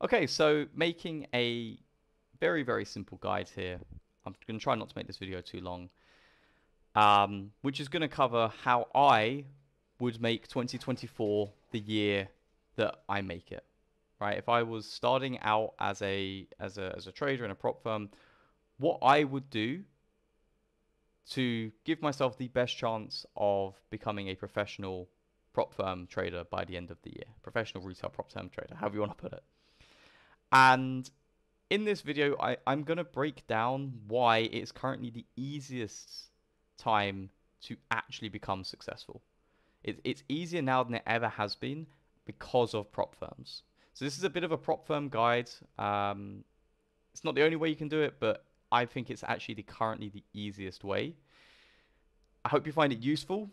Okay, so making a very, very simple guide here. I'm going to try not to make this video too long, which is going to cover how I would make 2024 the year that I make it. Right? If I was starting out as a trader in a prop firm, what I would do to give myself the best chance of becoming a professional prop firm trader by the end of the year, professional retail prop firm trader, however you want to put it. And in this video, I'm going to break down why it's currently the easiest time to actually become successful. It's easier now than it ever has been because of prop firms. So this is a bit of a prop firm guide. It's not the only way you can do it, but I think it's actually currently the easiest way. I hope you find it useful.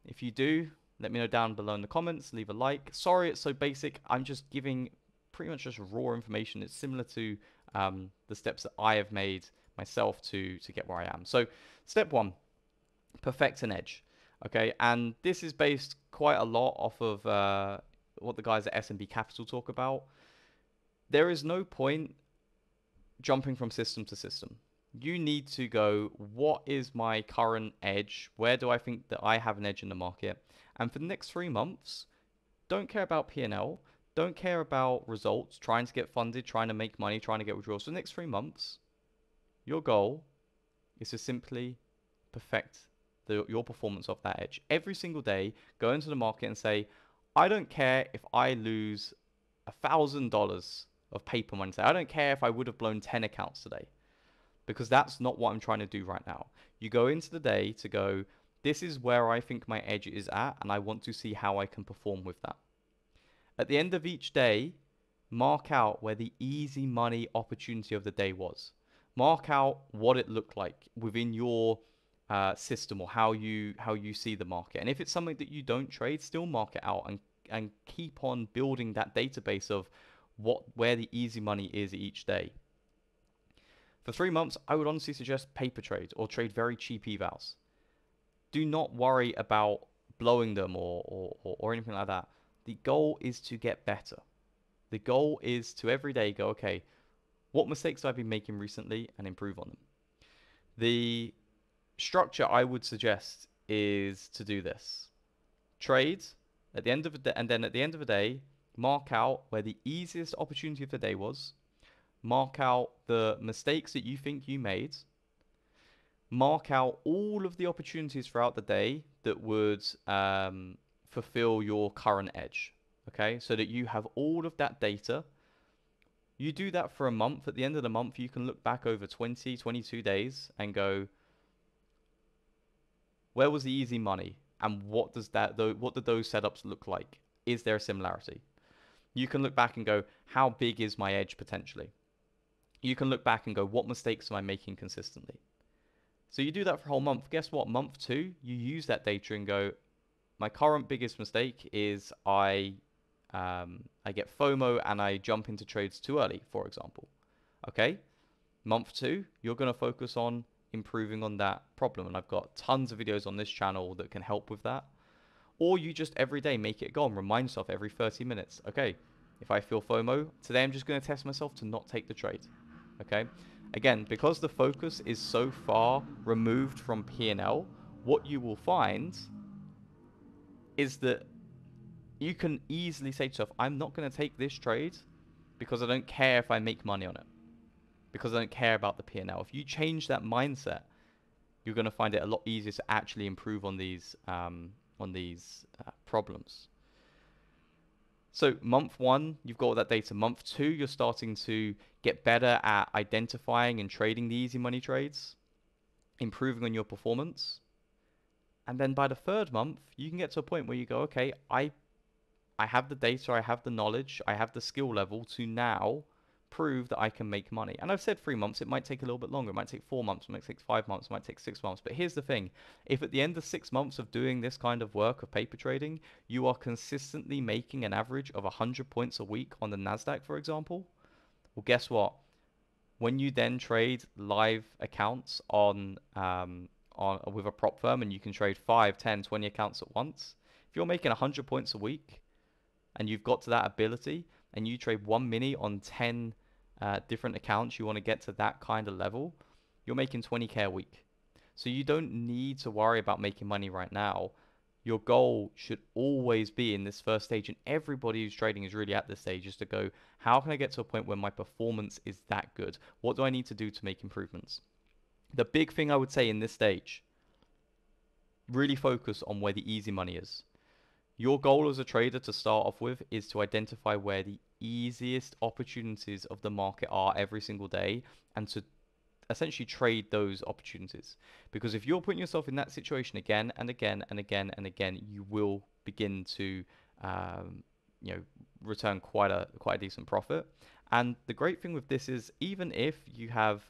If you do, let me know down below in the comments. Leave a like. Sorry it's so basic. I'm just giving pretty much just raw information. It's similar to the steps that I have made myself to get where I am. So step one, perfect an edge. Okay, and this is based quite a lot off of what the guys at SMB Capital talk about. There is no point jumping from system to system. You need to go, what is my current edge? Where do I think that I have an edge in the market? And for the next 3 months, don't care about P&L, don't care about results, trying to get funded, trying to make money, trying to get withdrawals. For the next 3 months, your goal is to simply perfect your performance of that edge. Every single day, go into the market and say, I don't care if I lose $1,000 of paper money today. I don't care if I would have blown 10 accounts today, because that's not what I'm trying to do right now. You go into the day to go, this is where I think my edge is at, and I want to see how I can perform with that. At the end of each day, mark out where the easy money opportunity of the day was. Mark out what it looked like within your system, or how you see the market. And if it's something that you don't trade, still mark it out and keep on building that database of where the easy money is each day. For 3 months, I would honestly suggest paper trade or trade very cheap evals. Do not worry about blowing them or anything like that. The goal is to get better. The goal is to every day go, okay, what mistakes have I been making recently, and improve on them. The structure I would suggest is to do this. Trade at the end of the day, and then at the end of the day, mark out where the easiest opportunity of the day was. Mark out the mistakes that you think you made. Mark out all of the opportunities throughout the day that would fulfill your current edge. Okay, so that you have all of that data. You do that for a month. At the end of the month, you can look back over 20, 22 days and go, where was the easy money? And what did those setups look like? Is there a similarity? You can look back and go, how big is my edge potentially? You can look back and go, what mistakes am I making consistently? So you do that for a whole month. Guess what? Month 2, you use that data and go, my current biggest mistake is I get FOMO and I jump into trades too early, for example. Okay, month 2, you're going to focus on improving on that problem. And I've got tons of videos on this channel that can help with that. Or you just every day make it a goal. Remind yourself every 30 minutes. Okay, if I feel FOMO, today I'm just going to test myself to not take the trade. Okay, again, because the focus is so far removed from P&L, what you will find is that you can easily say to yourself, I'm not going to take this trade because I don't care if I make money on it, because I don't care about the P&L. If you change that mindset, you're going to find it a lot easier to actually improve on these problems. So month 1, you've got all that data. Month 2, you're starting to get better at identifying and trading the easy money trades, improving on your performance. And then by the 3rd month, you can get to a point where you go, okay, I have the data, I have the knowledge, I have the skill level to now prove that I can make money. And I've said 3 months, it might take a little bit longer. It might take 4 months, it might take 5 months, it might take 6 months. But here's the thing. If at the end of 6 months of doing this kind of work of paper trading, you are consistently making an average of 100 points a week on the NASDAQ, for example, well, guess what? When you then trade live accounts on with a prop firm, and you can trade 5, 10, 20 accounts at once, if you're making 100 points a week and you've got to that ability, and you trade 1 mini on 10 different accounts, you want to get to that kind of level, you're making 20K a week. So you don't need to worry about making money right now. Your goal should always be in this first stage, and everybody who's trading is really at this stage, is to go, how can I get to a point where my performance is that good? What do I need to do to make improvements? The big thing I would say in this stage, really focus on where the easy money is. Your goal as a trader to start off with is to identify where the easiest opportunities of the market are every single day, and to essentially trade those opportunities. Because if you're putting yourself in that situation again and again and again and again, you will begin to return quite a decent profit. And the great thing with this is, even if you have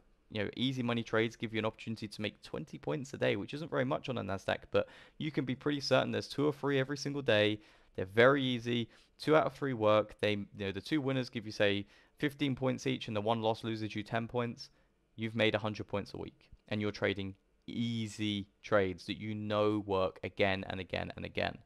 easy money trades give you an opportunity to make 20 points a day, which isn't very much on a Nasdaq, but you can be pretty certain there's 2 or 3 every single day. They're very easy. 2 out of 3 work. The 2 winners give you, say, 15 points each, and the 1 loss loses you 10 points. You've made 100 points a week, and you're trading easy trades that work again and again and again.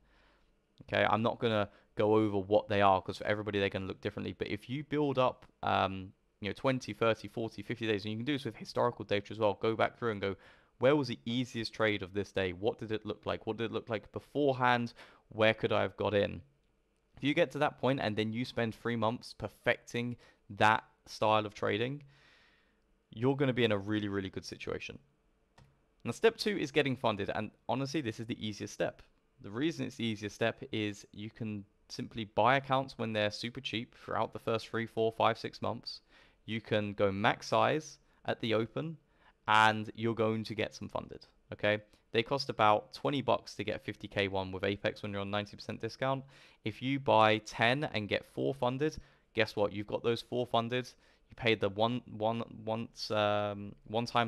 Okay, I'm not gonna go over what they are, because for everybody they're gonna look differently. But if you build up 20, 30, 40, 50 days, and you can do this with historical data as well, go back through and go, where was the easiest trade of this day? What did it look like? What did it look like beforehand? Where could I have got in? If you get to that point and then you spend 3 months perfecting that style of trading, you're going to be in a really, really good situation. Now, step 2 is getting funded. And honestly, this is the easiest step. The reason it's the easiest step is you can simply buy accounts when they're super cheap throughout the first 3, 4, 5, 6 months. You can go max size at the open, and you're going to get some funded. Okay, they cost about $20 to get 50k one with Apex when you're on 90% discount. If you buy 10 and get 4 funded, guess what? You've got those 4 funded. You paid the one-time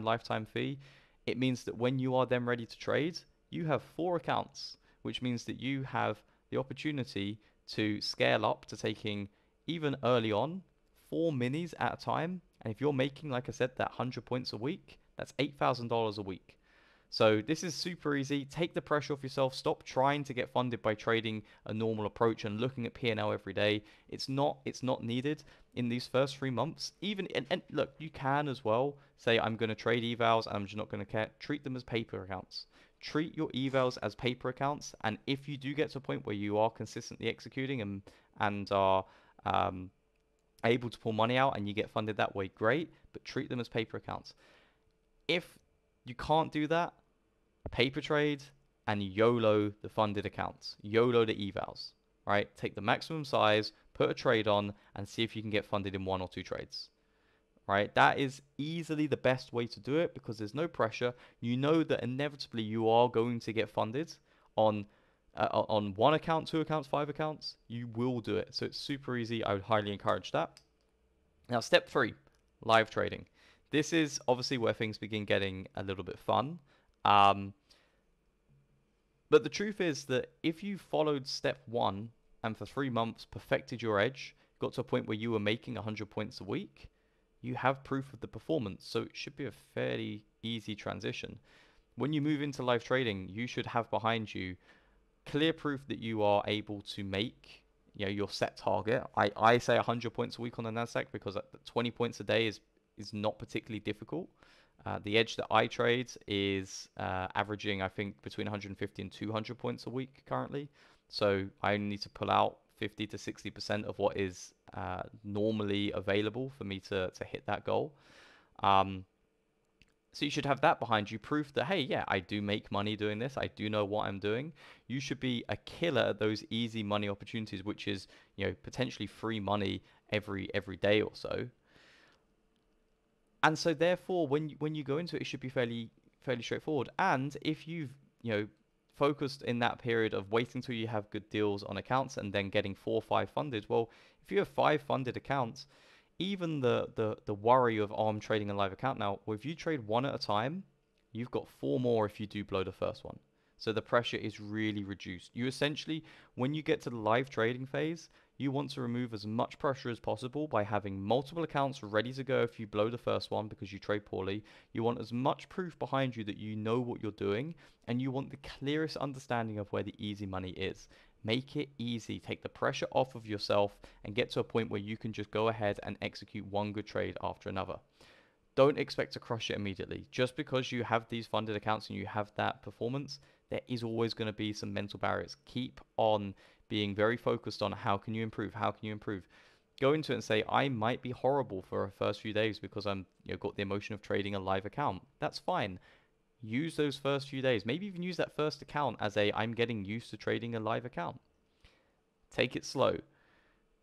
lifetime fee. It means that when you are then ready to trade, you have 4 accounts, which means that you have the opportunity to scale up to taking, even early on, 4 minis at a time. And if you're making, like I said, that 100 points a week, that's $8,000 a week. So this is super easy. Take the pressure off yourself. Stop trying to get funded by trading a normal approach and looking at P&L every day. It's not needed in these first 3 months. Even and look, you can as well say, I'm going to trade evals and I'm just not going to care. Treat them as paper accounts. Treat your evals as paper accounts. And if you do get to a point where you are consistently executing and are able to pull money out and you get funded that way, great. But treat them as paper accounts. If you can't do that, paper trade and YOLO the funded accounts. YOLO the evals, right? Take the maximum size, put a trade on, and see if you can get funded in 1 or 2 trades, right? That is easily the best way to do it, because there's no pressure. You know that inevitably you are going to get funded on 1 account, 2 accounts, 5 accounts. You will do it. So it's super easy. I would highly encourage that. Now, step 3, live trading. This is obviously where things begin getting a little bit fun. But the truth is that if you followed step 1 and for 3 months perfected your edge, got to a point where you were making 100 points a week, you have proof of the performance. So it should be a fairly easy transition. When you move into live trading, you should have behind you clear proof that you are able to make your set target. I say 100 points a week on the Nasdaq because 20 points a day is not particularly difficult. The edge that I trade is averaging, I think, between 150 and 200 points a week currently. So I only need to pull out 50 to 60% of what is normally available for me to hit that goal. So you should have that behind you, proof that, hey, yeah, I do make money doing this. I do know what I'm doing. You should be a killer at those easy money opportunities, which is, potentially free money every day or so. And so therefore, when you go into it, it should be fairly straightforward. And if you've focused in that period of waiting till you have good deals on accounts and then getting 4 or 5 funded, well, if you have 5 funded accounts, even the worry of, oh, I'm trading a live account now, well, if you trade 1 at a time, you've got 4 more if you do blow the first one. So the pressure is really reduced. You essentially, when you get to the live trading phase, you want to remove as much pressure as possible by having multiple accounts ready to go if you blow the first one because you trade poorly. You want as much proof behind you that you know what you're doing, and you want the clearest understanding of where the easy money is. Make it easy. Take the pressure off of yourself and get to a point where you can just go ahead and execute one good trade after another. Don't expect to crush it immediately. Just because you have these funded accounts and you have that performance, there is always going to be some mental barriers. Keep on being very focused on how can you improve? How can you improve? Go into it and say, I might be horrible for the first few days because I'm got the emotion of trading a live account. That's fine. Use those first few days. Maybe even use that first account as a I'm getting used to trading a live account. Take it slow.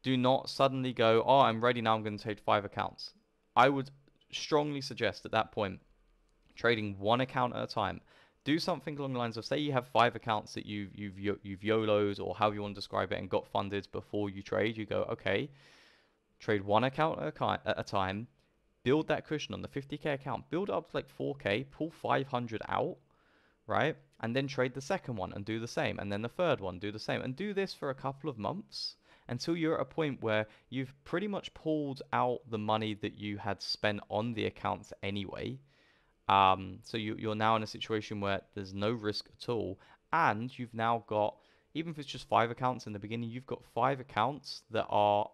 Do not suddenly go, oh, I'm ready now, I'm going to trade 5 accounts. I would strongly suggest at that point trading one account at a time. Do something along the lines of, say you have 5 accounts that you've YOLO'd or however you want to describe it and got funded before you trade. You go, okay, trade one account at a time, build that cushion on the 50k account, build up to like 4k, pull 500 out, right? And then trade the second one and do the same, and then the third one, do the same, and do this for a couple of months until you're at a point where you've pretty much pulled out the money that you had spent on the accounts anyway. So you're now in a situation where there's no risk at all, and you've now got, even if it's just 5 accounts in the beginning, you've got 5 accounts that are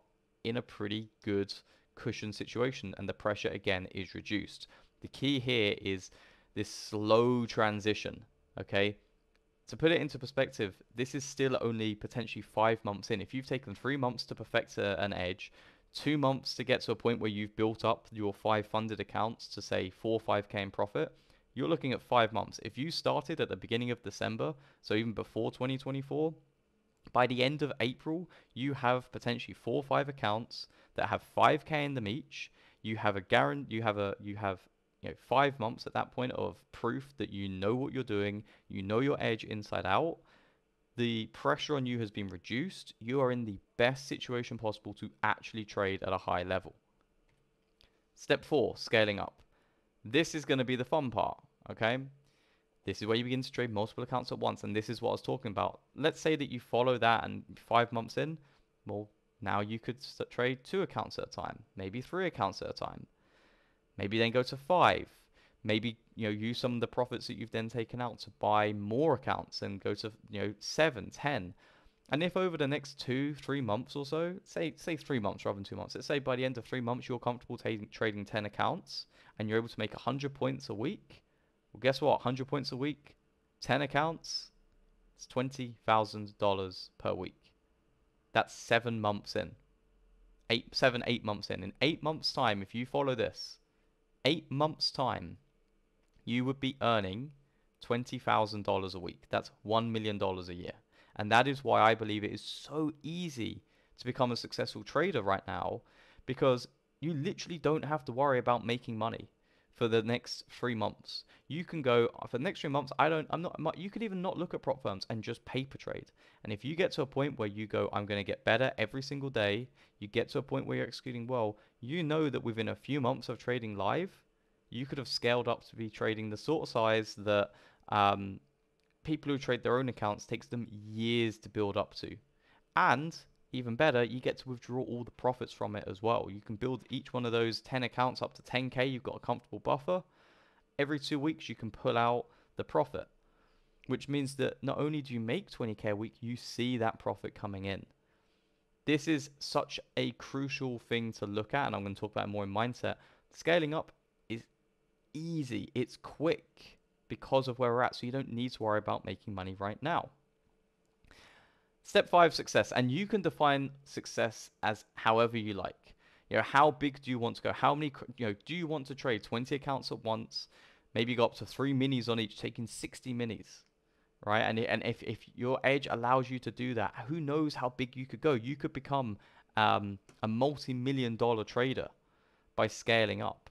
in a pretty good cushion situation, and the pressure again is reduced. The key here is this slow transition, okay? To put it into perspective, this is still only potentially 5 months in. If you've taken 3 months to perfect an edge, 2 months to get to a point where you've built up your 5 funded accounts to say 4 or 5k in profit, you're looking at 5 months. If you started at the beginning of December, so even before 2024, by the end of April, you have potentially 4 or 5 accounts that have 5k in them each. You have a guarantee. You have 5 months at that point of proof that you know what you're doing. You know your edge inside out. The pressure on you has been reduced. You are in the best situation possible to actually trade at a high level. Step 4, scaling up. This is going to be the fun part, okay? This is where you begin to trade multiple accounts at once, and this is what I was talking about. Let's say that you follow that and 5 months in, well, now you could trade 2 accounts at a time, maybe 3 accounts at a time. Maybe then go to 5. Maybe use some of the profits that you've then taken out to buy more accounts and go to 7, 10. And if over the next 2-3 months or so, say 3 months rather than 2 months, let's say by the end of 3 months you're comfortable trading 10 accounts and you're able to make 100 points a week, well, guess what? 100 points a week, 10 accounts, it's $20,000 per week. That's 7 months in. 8 months in. In 8 months' time, if you follow this, 8 months' time, you would be earning $20,000 a week. That's $1 million a year. And that is why I believe it is so easy to become a successful trader right now, because you literally don't have to worry about making money for the next 3 months. You can go for the next 3 months. You could even not look at prop firms and just paper trade. And if you get to a point where you go, I'm going to get better every single day, you get to a point where you're executing well, you know that within a few months of trading live, you could have scaled up to be trading the sort of size that people who trade their own accounts takes them years to build up to. And even better, you get to withdraw all the profits from it as well. You can build each one of those 10 accounts up to 10k. You've got a comfortable buffer. Every 2 weeks, you can pull out the profit, which means that not only do you make 20k a week, you see that profit coming in. This is such a crucial thing to look at, and I'm going to talk about it more in mindset. Scaling up is easy. It's quick because of where we're at, so you don't need to worry about making money right now. Step 5, success. And you can define success as however you like. How big do you want to go? How many, do you want to trade 20 accounts at once? Maybe go up to 3 minis on each, taking 60 minis, right? And if your edge allows you to do that, who knows how big you could go? You could become a multi-million-dollar trader by scaling up.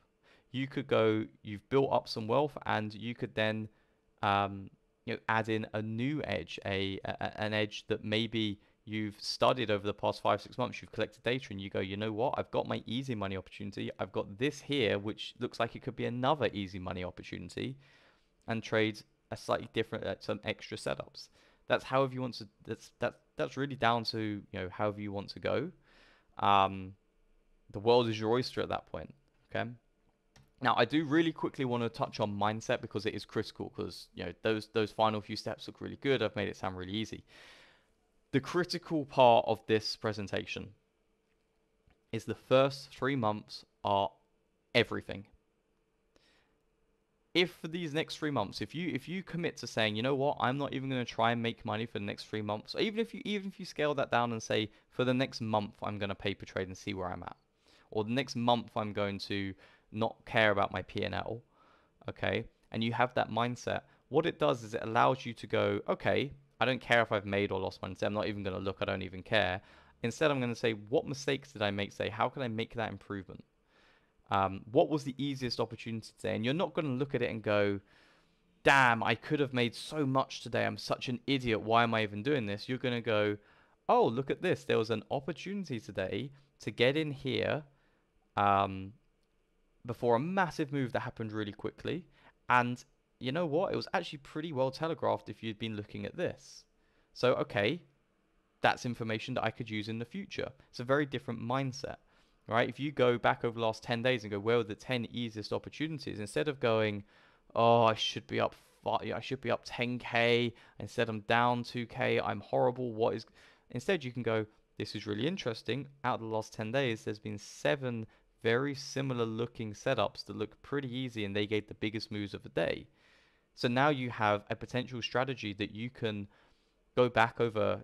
You could go, you've built up some wealth, and you could then add in a new edge, an edge that maybe you've studied over the past 5-6 months. You've collected data and you go, you know what, I've got my easy money opportunity. I've got this here, which looks like it could be another easy money opportunity, and trade a slightly different, some extra setups. That's however you want to, that's really down to, however you want to go. The world is your oyster at that point, okay? Now, I do really quickly want to touch on mindset because it is critical, because those final few steps look really good. I've made it sound really easy. The critical part of this presentation is the first 3 months are everything. If for these next 3 months, if you commit to saying, you know what, I'm not even going to try and make money for the next 3 months, or even if you scale that down and say, for the next month I'm going to paper trade and see where I'm at, or the next month I'm going to not care about my P&L, okay, and you have that mindset, what it does is it allows you to go, okay, I don't care if I've made or lost money today, I'm not even going to look, I don't even care. Instead, I'm going to say, what mistakes did I make today? How can I make that improvement? What was the easiest opportunity today? And you're not going to look at it and go, damn, I could have made so much today. I'm such an idiot. Why am I even doing this? You're going to go, oh, look at this. There was an opportunity today to get in here um, before a massive move that happened really quickly. And you know what? It was actually pretty well telegraphed if you'd been looking at this. So, okay, that's information that I could use in the future. It's a very different mindset, right? If you go back over the last 10 days and go, where were the 10 easiest opportunities? Instead of going, oh, I should be up 10K. Instead, I'm down 2K. I'm horrible. What is? Instead, you can go, this is really interesting. Out of the last 10 days, there's been 7 very similar looking setups that look pretty easy and they gave the biggest moves of the day. So now you have a potential strategy that you can go back over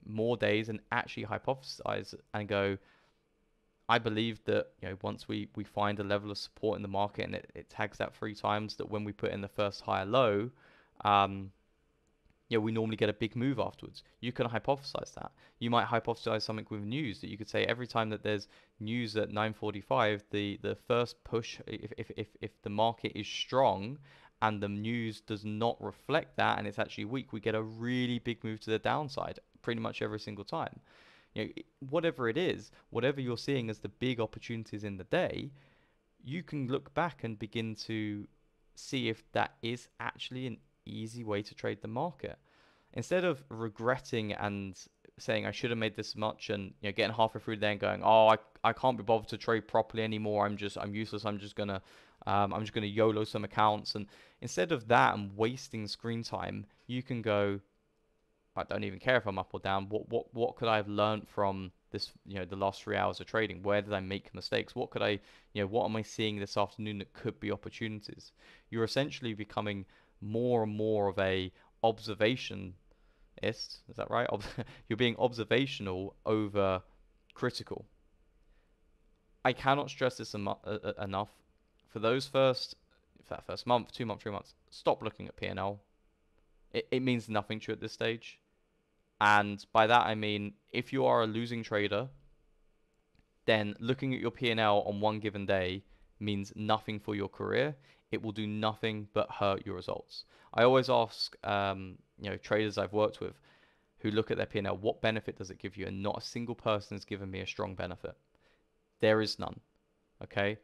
more days and actually hypothesize and go, I believe that once we find a level of support in the market and it tags that 3 times, that when we put in the first higher low, um, we normally get a big move afterwards. You can hypothesize that. You might hypothesize something with news that you could say every time that there's news at 9:45, the first push, if the market is strong and the news does not reflect that and it's actually weak, we get a really big move to the downside pretty much every single time. Whatever it is, whatever you're seeing as the big opportunities in the day, you can look back and begin to see if that is actually an easy way to trade the market. Instead of regretting and saying I should have made this much and getting halfway through the day and going, oh, I can't be bothered to trade properly anymore. I'm useless. I'm just gonna YOLO some accounts. And instead of that and wasting screen time, you can go, I don't even care if I'm up or down. What could I have learned from this, the last 3 hours of trading? Where did I make mistakes? What am I seeing this afternoon that could be opportunities? You're essentially becoming more and more of a observationist. Is that right? You're being observational over critical. I cannot stress this enough. For that first month, 2 months, 3 months, stop looking at P&L. It means nothing to you at this stage. And by that I mean, if you are a losing trader, then looking at your P&L on one given day means nothing for your career. It will do nothing but hurt your results. I always ask, traders I've worked with who look at their P&L, what benefit does it give you? And not a single person has given me a strong benefit. There is none. Okay.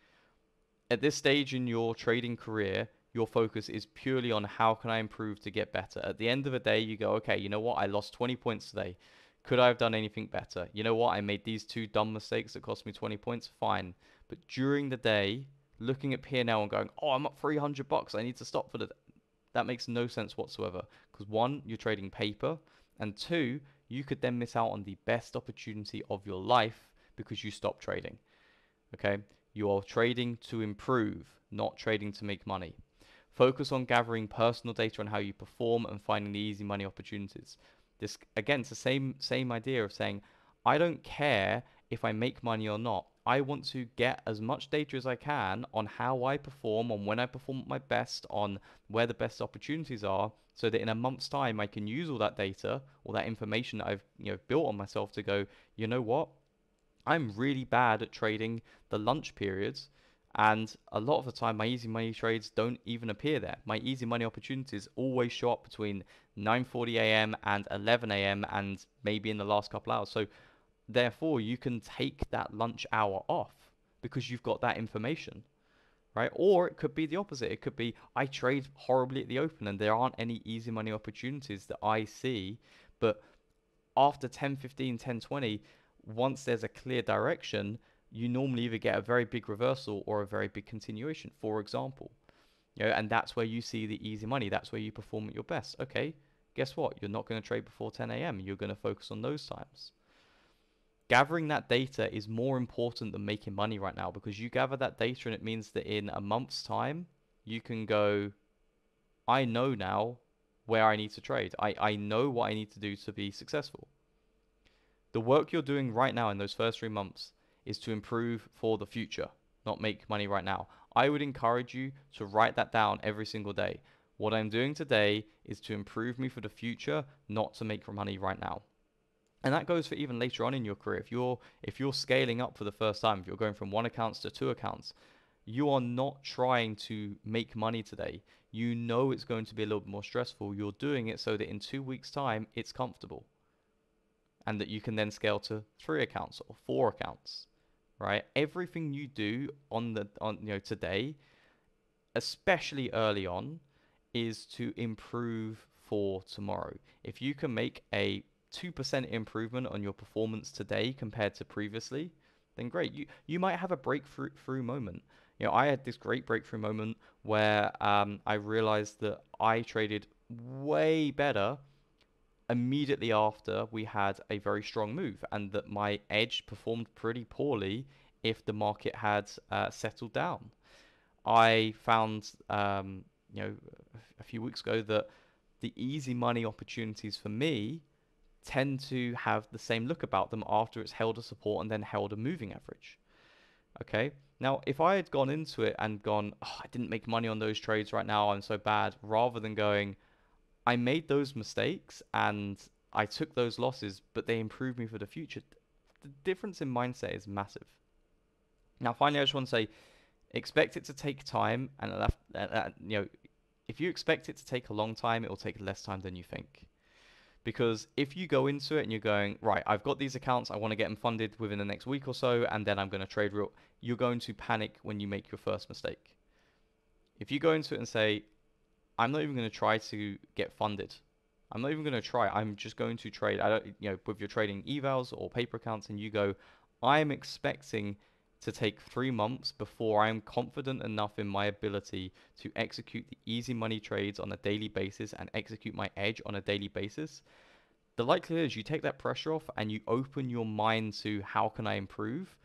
At this stage in your trading career, your focus is purely on how can I improve to get better. At the end of the day, you go, okay, you know what? I lost 20 points today. Could I have done anything better? You know what? I made these 2 dumb mistakes that cost me 20 points. Fine. But during the day, looking at P&L and going, oh, I'm up $300. I need to stop for that makes no sense whatsoever. Because 1, you're trading paper. And 2, you could then miss out on the best opportunity of your life because you stopped trading. Okay? You are trading to improve, not trading to make money. Focus on gathering personal data on how you perform and finding the easy money opportunities. This, again, it's the same idea of saying, I don't care if I make money or not. I want to get as much data as I can on how I perform, on when I perform at my best, on where the best opportunities are, so that in a month's time I can use all that data, all that information that I've built on myself to go, you know what? I'm really bad at trading the lunch periods, and a lot of the time my easy money trades don't even appear there. My easy money opportunities always show up between 9:40 a.m. and 11 a.m. and maybe in the last couple hours. So therefore you can take that lunch hour off because you've got that information, right? Or it could be the opposite. It could be I trade horribly at the open and there aren't any easy money opportunities that I see, but after 10, 15, 10, 20, once there's a clear direction, you normally either get a very big reversal or a very big continuation, for example. And that's where you see the easy money. That's where you perform at your best. Okay, guess what? You're not going to trade before 10 a.m. You're going to focus on those times. Gathering that data is more important than making money right now, because you gather that data and it means that in a month's time, you can go, I know now where I need to trade. I know what I need to do to be successful. The work you're doing right now in those first 3 months is to improve for the future, not make money right now. I would encourage you to write that down every single day. What I'm doing today is to improve me for the future, not to make money right now. And that goes for even later on in your career. If you're scaling up for the first time, if you're going from 1 account to 2 accounts, you are not trying to make money today. You know it's going to be a little bit more stressful. You're doing it so that in 2 weeks' time, it's comfortable. And that you can then scale to 3 accounts or 4 accounts, right? Everything you do on today, especially early on, is to improve for tomorrow. If you can make a 2% improvement on your performance today compared to previously, then great. You might have a breakthrough moment. I had this great breakthrough moment where I realized that I traded way better immediately after we had a very strong move, and that my edge performed pretty poorly if the market had settled down. I found, a few weeks ago that the easy money opportunities for me tend to have the same look about them after it's held a support and then held a moving average. Okay. Now, if I had gone into it and gone, oh, I didn't make money on those trades right now, I'm so bad, rather than going, I made those mistakes and I took those losses, but they improved me for the future. The difference in mindset is massive. Now, finally, I just want to say, expect it to take time, and if you expect it to take a long time, it will take less time than you think. Because if you go into it and you're going, right, I've got these accounts, I want to get them funded within the next week or so, and then I'm going to trade real, you're going to panic when you make your first mistake. If you go into it and say, I'm not even going to try to get funded. I'm not even going to try. I'm just going to trade. I don't, with your trading evals or paper accounts, and you go, I'm expecting to take 3 months before I'm confident enough in my ability to execute the easy money trades on a daily basis and execute my edge on a daily basis. The likelihood is you take that pressure off and you open your mind to how can I improve.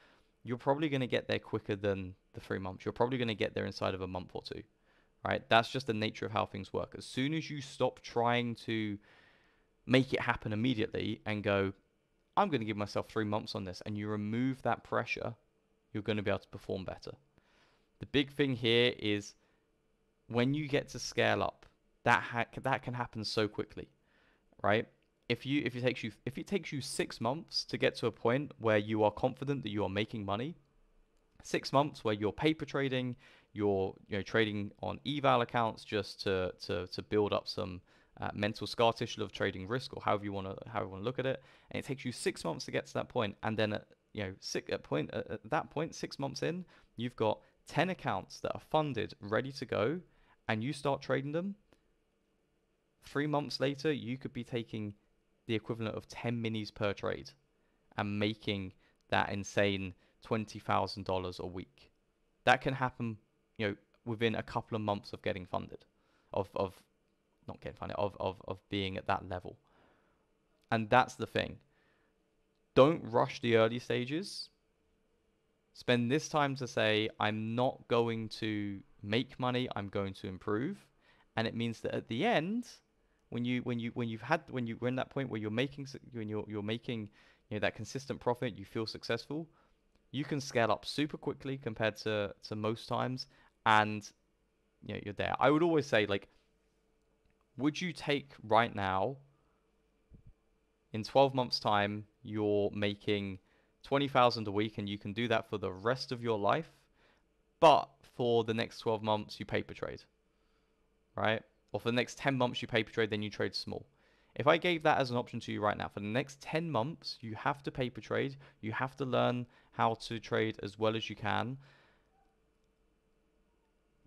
You're probably going to get there quicker than the 3 months. You're probably going to get there inside of a month or two. Right? That's just the nature of how things work. As soon as you stop trying to make it happen immediately and go, I'm going to give myself 3 months on this, and you remove that pressure, you're going to be able to perform better. The big thing here is when you get to scale up, that can happen so quickly, right? If it takes you 6 months to get to a point where you are confident that you are making money, 6 months where you're paper trading, you're trading on eval accounts just to build up some mental scar tissue of trading risk, or however you want to look at it, and it takes you 6 months to get to that point, and then at that point 6 months in, you've got 10 accounts that are funded, ready to go, and you start trading them. 3 months later, you could be taking the equivalent of 10 minis per trade and making that insane $20,000 a week. That can happen, within a couple of months of getting funded, of not getting funded, of being at that level. And that's the thing. Don't rush the early stages. Spend this time to say, I'm not going to make money, I'm going to improve. And it means that at the end, when you're in that point where you're making that consistent profit, you feel successful, you can scale up super quickly compared to most times, and you're there. I would always say, would you take right now, in 12 months time, you're making 20,000 a week and you can do that for the rest of your life, but for the next 12 months you paper trade, right? Or for the next 10 months you paper trade, then you trade small. If I gave that as an option to you right now, for the next 10 months, you have to paper trade. You have to learn how to trade as well as you can.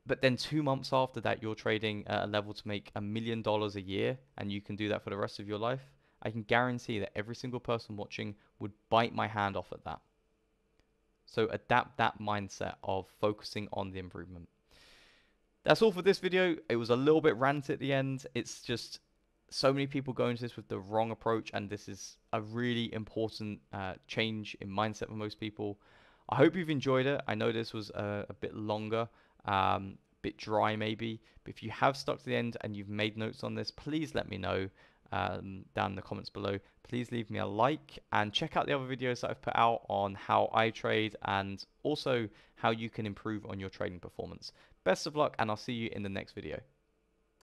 But then 2 months after that, you're trading at a level to make $1 million a year, and you can do that for the rest of your life. I can guarantee that every single person watching would bite my hand off at that. So adapt that mindset of focusing on the improvement. That's all for this video. It was a little bit rant at the end. It's just so many people go into this with the wrong approach, and this is a really important change in mindset for most people. I hope you've enjoyed it. I know this was a bit longer, bit dry maybe, but if you have stuck to the end and you've made notes on this, please let me know down in the comments below. Please leave me a like and check out the other videos that I've put out on how I trade and also how you can improve on your trading performance. Best of luck, and I'll see you in the next video.